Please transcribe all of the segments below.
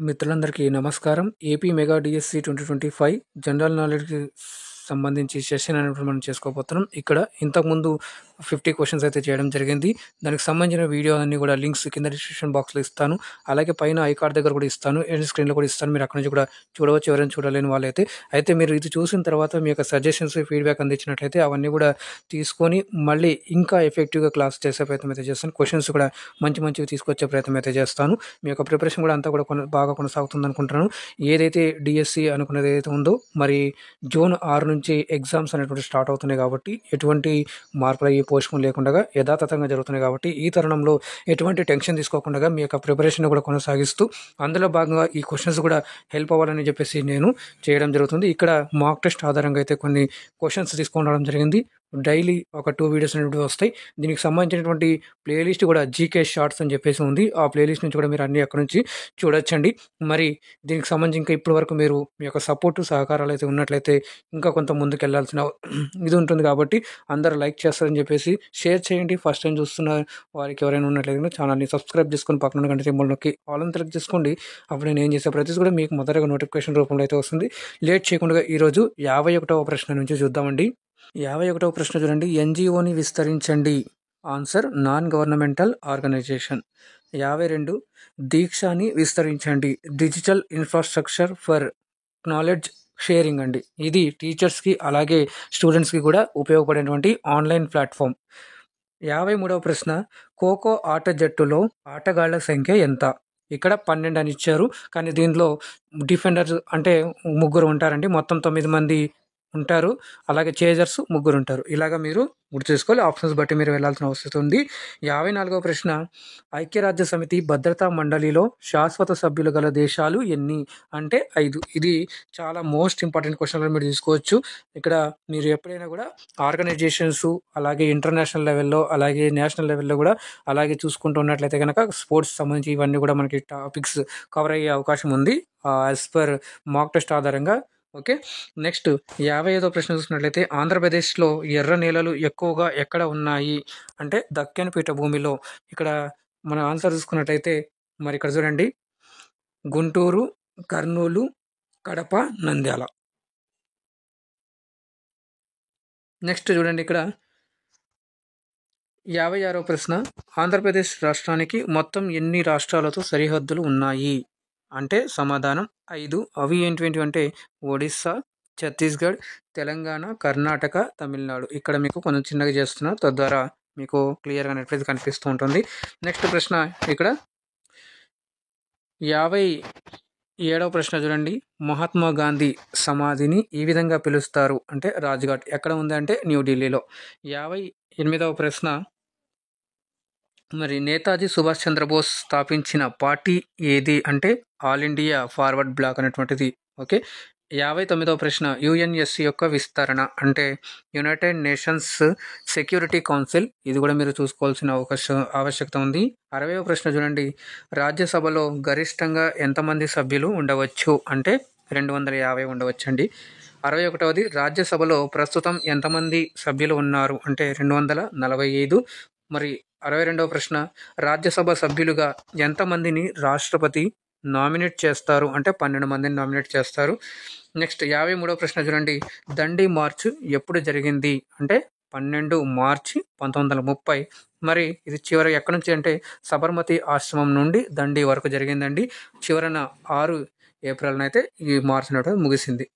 మిత్రులందరికీ నమస్కారం. AP mega DSC 2025 general నాలెడ్జ్‌కి సంబంధించి సెషన్ అనేప్పుడు మనం చేసుకోబోతున్నాం. ఇక్కడ ఇంతకుముందు 50 క్వెషన్స్ అయితే చేయడం జరిగింది. దానికి సంబంధించిన వీడియో అన్నీ కూడా లింక్స్ కింద డిస్క్రిప్షన్ బాక్స్‌లో ఇస్తాను. అలాగే పైన ఐ కార్డ్ దగ్గర కూడా ఇస్తాను. ఎండ్ స్క్రీన్‌లో కూడా ఇస్తాను. మీరు అక్కడి నుంచి కూడా చూడవచ్చు ఎవరైనా చూడలేని వాళ్ళైతే. అయితే మీరు ఇది చూసిన తర్వాత మీ యొక్క సజెషన్స్, ఫీడ్‌బ్యాక్ అందించినట్లయితే అవన్నీ కూడా తీసుకొని మళ్ళీ ఇంకా ఎఫెక్టివ్‌గా క్లాస్ చేసే ప్రయత్నం అయితే చేస్తాను. క్వెషన్స్ కూడా మంచివి తీసుకొచ్చే ప్రయత్నం అయితే చేస్తాను. మీ యొక్క ప్రిపరేషన్ కూడా అంతా కూడా బాగా కొనసాగుతుంది అనుకుంటున్నాను. ఏదైతే డిఎస్సి అనుకున్నది ఏదైతే ఉందో మరి జూన్ 6 నుంచి ఎగ్జామ్స్ అనేటువంటి స్టార్ట్ అవుతున్నాయి కాబట్టి ఎటువంటి మార్పులు అయ్యి పోస్ట్‌పోన్ లేకుండా యథాతథంగా జరుగుతున్నాయి కాబట్టి ఈ తరుణంలో ఎటువంటి టెన్షన్ తీసుకోకుండా మీ యొక్క ప్రిపరేషన్ కూడా కొనసాగిస్తూ అందులో భాగంగా ఈ క్వెషన్స్ కూడా హెల్ప్ అవ్వాలని చెప్పేసి నేను చేయడం జరుగుతుంది. ఇక్కడ మాక్ టెస్ట్ ఆధారంగా అయితే కొన్ని క్వెషన్స్ తీసుకొని రావడం జరిగింది. డైలీ ఒక 2 వీడియోస్ అనేవి వస్తాయి. దీనికి సంబంధించినటువంటి ప్లేలిస్ట్ కూడా జీకే షార్ట్స్ అని చెప్పేసి ఉంది. ఆ ప్లేలిస్ట్ నుంచి కూడా మీరు అన్నీ అక్కడి నుంచి చూడొచ్చండి. మరి దీనికి సంబంధించి ఇంకా ఇప్పటి వరకు మీరు మీ యొక్క సపోర్టు, సహకారాలు అయితే ఉన్నట్లయితే ఇంకా కొంత ముందుకెళ్లాల్సిన ఇది ఉంటుంది కాబట్టి అందరూ లైక్ చేస్తారని చెప్పేసి షేర్ చేయండి. ఫస్ట్ టైం చూస్తున్న వారికి ఎవరైనా ఉన్నట్లయితే ఛానల్ని సబ్స్క్రైబ్ చేసుకొని పక్కన గంట సింబల్ నొక్కి ఆల్ అని సెలెక్ట్ చేసుకోండి. అప్పుడు నేను ఏం చేసే ప్రతిదీ కూడా మీకు మొదటగా నోటిఫికేషన్ రూపంలో అయితే వస్తుంది. లేట్ చేయకుండా ఈరోజు 51వ ప్రశ్న నుంచి చూద్దామండి. 51వ ప్రశ్న చూడండి. ఎన్‌జీఓని విస్తరించండి. Answer non governmental organization. 52 దీక్షని విస్తరించండి. Digital infrastructure for knowledge sharing అండి. ఇది టీచర్స్‌కి అలాగే స్టూడెంట్స్‌కి కూడా ఉపయోగపడేటువంటి ఆన్లైన్ ప్లాట్‌ఫామ్. 53వ ప్రశ్న ఖోఖో ఆట జట్టులో ఆటగాళ్ల సంఖ్య ఎంత? ఇక్కడ 12 అని ఇచ్చారు. కానీ దీనిలో డిఫెండర్స్ అంటే ముగ్గురు ఉంటారండి. మొత్తం 9 మంది ఉంటారు. అలాగే చేజర్స్ ముగ్గురు ఉంటారు. ఇలాగ మీరు గుర్తు చేసుకోవాలి. ఆప్షన్స్ బట్టి మీరు వెళ్ళాల్సిన అవసరం ఉంది. 54వ ప్రశ్న ఐక్యరాజ్య సమితి భద్రతా మండలిలో శాశ్వత సభ్యులు గల దేశాలు ఎన్ని? అంటే 5. ఇది చాలా మోస్ట్ ఇంపార్టెంట్ క్వశ్చన్‌గా మీరు తీసుకోవచ్చు. ఇక్కడ మీరు ఎప్పుడైనా కూడా ఆర్గనైజేషన్స్ అలాగే ఇంటర్నేషనల్ లెవెల్‌లో అలాగే నేషనల్ లెవెల్‌లో కూడా అలాగే చూసుకుంటూ ఉన్నట్లయితే కనుక స్పోర్ట్స్ సంబంధించి ఇవన్నీ కూడా మనకి టాపిక్స్ కవర్ అయ్యే అవకాశం ఉంది. యాజ్ పర్ మాక్ టెస్ట్ ఆధారంగా. ఓకే. నెక్స్ట్ 55వ ప్రశ్న చూసినట్లయితే ఆంధ్రప్రదేశ్‌లో ఎర్ర నేలలు ఎక్కువగా ఎక్కడ ఉన్నాయి? అంటే దక్కన్ పీఠభూమిలో. ఇక్కడ మన ఆన్సర్ చూసుకున్నట్లయితే మరి ఇక్కడ చూడండి గుంటూరు, కర్నూలు, కడప, నంద్యాల. నెక్స్ట్ చూడండి ఇక్కడ 56వ ప్రశ్న ఆంధ్రప్రదేశ్ రాష్ట్రానికి మొత్తం ఎన్ని రాష్ట్రాలతో సరిహద్దులు ఉన్నాయి? అంటే సమాధానం 5. అవి ఏంటివి అంటే ఒడిస్సా, ఛత్తీస్గఢ్, తెలంగాణ, కర్ణాటక, తమిళనాడు. ఇక్కడ మీకు కొంచెం చిన్నగా చేస్తున్నా తద్వారా మీకు క్లియర్గా అనేటువంటిది కనిపిస్తూ ఉంటుంది. నెక్స్ట్ ప్రశ్న ఇక్కడ 57వ ప్రశ్న చూడండి. మహాత్మా గాంధీ సమాధిని ఈ విధంగా పిలుస్తారు అంటే రాజ్ఘాట్. ఎక్కడ ఉంది అంటే న్యూఢిల్లీలో. 58వ ప్రశ్న మరి నేతాజీ సుభాష్ చంద్రబోస్ స్థాపించిన పార్టీ ఏది? అంటే ఆల్ ఇండియా ఫార్వర్డ్ బ్లాక్ అనేటువంటిది. ఓకే. 59వ ప్రశ్న యుఎన్ఎస్సి యొక్క విస్తరణ అంటే యునైటెడ్ నేషన్స్ సెక్యూరిటీ కౌన్సిల్. ఇది కూడా మీరు చూసుకోవాల్సిన ఆవశ్యకత ఉంది. 60వ ప్రశ్న చూడండి. రాజ్యసభలో గరిష్టంగా ఎంతమంది సభ్యులు ఉండవచ్చు? అంటే 250 ఉండవచ్చండి. 61వది రాజ్యసభలో ప్రస్తుతం ఎంతమంది సభ్యులు ఉన్నారు? అంటే 245. మరి 62వ ప్రశ్న రాజ్యసభ సభ్యులుగా ఎంతమందిని రాష్ట్రపతి నామినేట్ చేస్తారు? అంటే 12 మందిని నామినేట్ చేస్తారు. నెక్స్ట్ 53వ ప్రశ్న చూడండి. దండి మార్చ్ ఎప్పుడు జరిగింది? అంటే 12 మార్చి 1930. మరి ఇది చివరి ఎక్కడి నుంచి అంటే సబర్మతి ఆశ్రమం నుండి దండి వరకు జరిగిందండి. చివరన 6 ఏప్రిల్‌నైతే ఈ మార్చ్ అనేటిది ముగిసింది.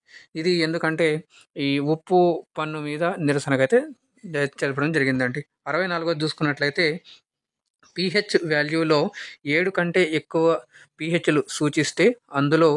ఇది ఎందుకంటే ఈ ఉప్పు పన్ను మీద నిరసనకైతే జరపడం జరిగిందండి. 64వది చూసుకున్నట్లయితే పీహెచ్ వాల్యూలో 7 కంటే ఎక్కువ పీహెచ్‌లు సూచిస్తే అందులో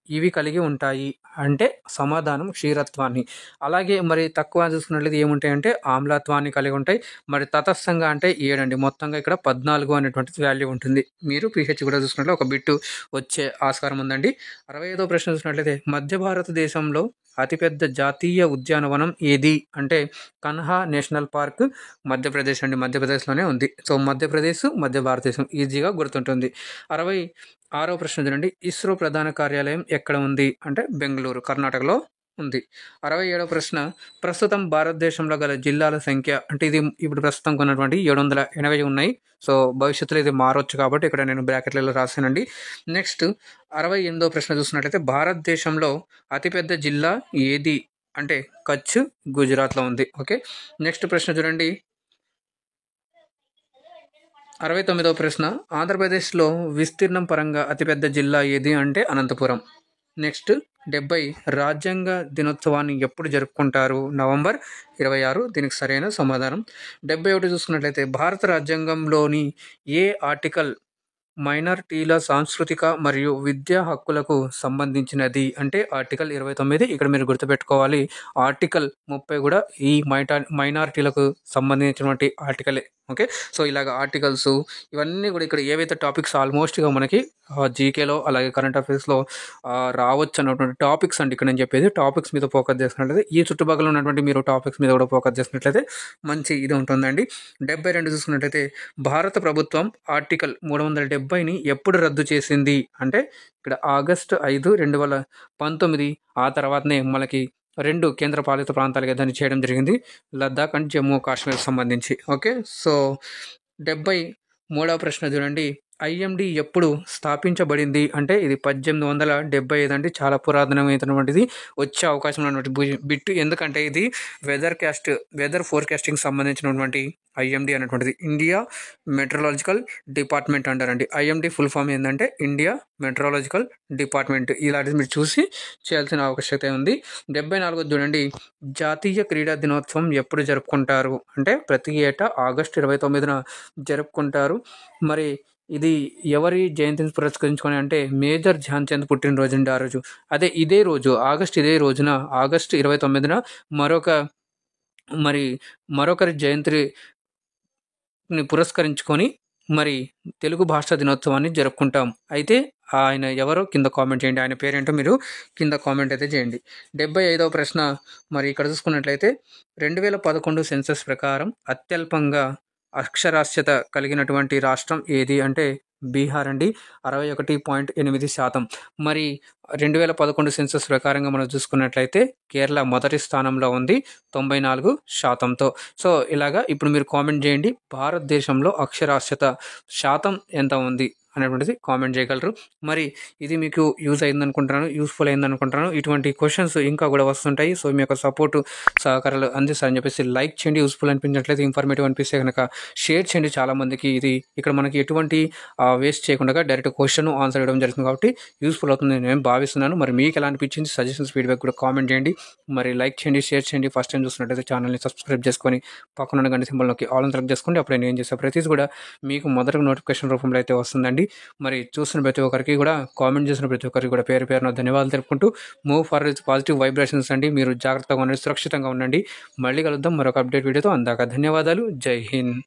ఇవి కలిగి ఉంటాయి. అంటే సమాధానం క్షీరత్వాన్ని. అలాగే మరి తక్కువ చూసుకున్నట్లయితే ఏముంటాయంటే ఆమ్లత్వాన్ని కలిగి ఉంటాయి. మరి తటస్థంగా అంటే 7 అండి. మొత్తంగా ఇక్కడ 14 అనేటువంటిది వాల్యూ ఉంటుంది. మీరు పీహెచ్ కూడా చూసుకున్నట్లయితే ఒక బిట్టు వచ్చే ఆస్కారం ఉందండి. 65వ ప్రశ్న చూసినట్లయితే మధ్య భారతదేశంలో అతిపెద్ద జాతీయ ఉద్యానవనం ఏది? అంటే కన్హా నేషనల్ పార్క్ మధ్యప్రదేశ్ అండి. మధ్యప్రదేశ్‌లోనే ఉంది. సో మధ్యప్రదేశ్, మధ్య భారతదేశం ఈజీగా గుర్తుంటుంది. 66వ ప్రశ్న చూడండి. ఇస్రో ప్రధాన కార్యాలయం ఎక్కడ ఉంది? అంటే బెంగుళూరు, కర్ణాటకలో ఉంది. 67వ ప్రశ్న ప్రస్తుతం భారతదేశంలో గల జిల్లాల సంఖ్య అంటే ఇది ఇప్పుడు ప్రస్తుతం ఉన్నటువంటి 780 ఉన్నాయి. సో, భవిష్యత్తులో ఇది మారొచ్చు కాబట్టి ఇక్కడ నేను బ్రాకెట్‌లలో రాసానండి. నెక్స్ట్ 68వ ప్రశ్న చూసినట్లయితే భారతదేశంలో అతిపెద్ద జిల్లా ఏది? అంటే కచ్ గుజరాత్‌లో ఉంది. ఓకే. నెక్స్ట్ ప్రశ్న చూడండి. 69వ ప్రశ్న ఆంధ్రప్రదేశ్‌లో విస్తీర్ణం పరంగా అతిపెద్ద జిల్లా ఏది? అంటే అనంతపురం. నెక్స్ట్ 70 రాజ్యాంగ దినోత్సవాన్ని ఎప్పుడు జరుపుకుంటారు? నవంబర్ 26 దీనికి సరైన సమాధానం. 71 చూసుకున్నట్లయితే భారత రాజ్యాంగంలోని ఏ ఆర్టికల్ మైనారిటీల సాంస్కృతిక మరియు విద్యా హక్కులకు సంబంధించినది? అంటే ఆర్టికల్ 29. ఇక్కడ మీరు గుర్తుపెట్టుకోవాలి ఆర్టికల్ 30 కూడా ఈ మైనారిటీలకు సంబంధించినటువంటి ఆర్టికలే. ఓకే. సో, ఇలాగ ఆర్టికల్స్ ఇవన్నీ కూడా ఇక్కడ ఏవైతే టాపిక్స్ ఆల్మోస్ట్‌గా మనకి జీకేలో అలాగే కరెంట్ అఫైర్స్‌లో రావచ్చు అన్నటువంటి టాపిక్స్ అండి ఇక్కడ నేను చెప్పేది. టాపిక్స్ మీద ఫోకస్ చేసినట్లయితే ఈ చుట్టుపక్కల ఉన్నటువంటి మీరు టాపిక్స్ మీద కూడా ఫోకస్ చేసినట్లయితే మంచి ఇది ఉంటుందండి. 72 చూసుకున్నట్లయితే భారత ప్రభుత్వం ఆర్టికల్ 370ని ఎప్పుడు రద్దు చేసింది? అంటే ఇక్కడ ఆగస్టు 5, 2019 ఆ తర్వాతనే మనకి 2 కేంద్రపాలిత ప్రాంతాలుగా దాన్ని చేయడం జరిగింది. లద్దాఖ్ అండ్ జమ్మూ కాశ్మీర్‌కి సంబంధించి. ఓకే. సో, 73వ ప్రశ్న చూడండి. ఐఎండీ ఎప్పుడు స్థాపించబడింది? అంటే ఇది 1875 అండి. చాలా పురాతనమైనటువంటిది. వచ్చే అవకాశం ఉన్నటువంటి బిట్ ఎందుకంటే ఇది వెదర్ ఫోర్కాస్టింగ్ సంబంధించినటువంటి ఐఎండీ అనేటువంటిది ఇండియా మెట్రలాజికల్ డిపార్ట్మెంట్ అంటారండి. ఐఎండీ ఫుల్ ఫామ్ ఏంటంటే ఇండియా మెట్రలాజికల్ డిపార్ట్మెంట్. ఇలాంటిది మీరు చూసి చేయాల్సిన ఆవశ్యకత ఉంది. 74 చూడండి. జాతీయ క్రీడా దినోత్సవం ఎప్పుడు జరుపుకుంటారు? అంటే ప్రతి ఏటా ఆగస్టు 29న జరుపుకుంటారు. మరి ఇది ఎవరి జయంతిని పురస్కరించుకొని అంటే మేజర్ ధ్యాన్ చంద్ పుట్టినరోజు అండి ఆ రోజు. అదే ఇదే రోజు ఇదే రోజున ఆగస్టు 29న మరొకరి జయంతిని పురస్కరించుకొని మరి తెలుగు భాషా దినోత్సవాన్ని జరుపుకుంటాం. అయితే ఆయన ఎవరో కింద కామెంట్ చేయండి. ఆయన పేరేంటో మీరు కింద కామెంట్ అయితే చేయండి. 75వ ప్రశ్న మరి ఇక్కడ చూసుకున్నట్లయితే 2011 సెన్సస్ ప్రకారం అత్యల్పంగా అక్షరాస్యత కలిగినటువంటి రాష్ట్రం ఏది? అంటే బీహార్ అండి. 61.8%. మరి 2011 సెన్సస్ ప్రకారంగా మనం చూసుకున్నట్లయితే కేరళ మొదటి స్థానంలో ఉంది 94%తో. సో, ఇలాగా ఇప్పుడు మీరు కామెంట్ చేయండి. భారతదేశంలో అక్షరాస్యత శాతం ఎంత ఉంది అనేటువంటిది కామెంట్ చేయగలరు. మరి ఇది మీకు యూస్ఫుల్ అయిందనుకుంటున్నాను. ఇటువంటి క్వశ్చన్స్ ఇంకా కూడా వస్తుంటాయి. సో, మీ యొక్క సహకారాలు అందిస్తారని చెప్పేసి లైక్ చేయండి. యూస్ఫుల్ అనిపించినట్లయితే ఇన్ఫర్మేటివ్ అనిపిస్తే కనుక షేర్ చేయండి. చాలామందికి ఇది ఇక్కడ మనకి ఎటువంటి వేస్ట్ చేయకుండా డైరెక్ట్ క్వశ్చన్ ఆన్సర్ ఇవ్వడం జరుగుతుంది కాబట్టి యూస్ఫుల్ అవుతుంది నేను భావిస్తున్నాను. మరి మీకు ఎలా అనిపించింది సజెషన్స్ ఫీడ్బ్యాక్ కూడా కామెంట్ చేయండి. మరి లైక్ చేయండి, షేర్ చేయండి. ఫస్ట్ టైం చూసినట్లయితే ఛానల్ని సబ్స్క్రైబ్ చేసుకొని పక్కన గంట సింబల్ నొక్కి ఆల్ అని సెలెక్ట్ చేసుకోండి. అప్పుడు నేను చేసే ప్రతిదీ కూడా మీకు మొదటి నోటిఫికేషన్ రూపంలో అయితే వస్తుందండి. మరి చూసిన ప్రతి ఒక్కరికి కూడా కామెంట్ చేసిన ప్రతి ఒక్కరికి కూడా పేరు పేరున ధన్యవాదాలు తెలుపుకుంటూ మూవ్ ఫార్వర్డ్ పాజిటివ్ వైబ్రేషన్స్ అండి. మీరు జాగ్రత్తగా ఉండండి, సురక్షితంగా ఉండండి. మళ్ళీ కలుద్దాం మరొక అప్డేట్ వీడియోతో. అందాక ధన్యవాదాలు. జై హింద్.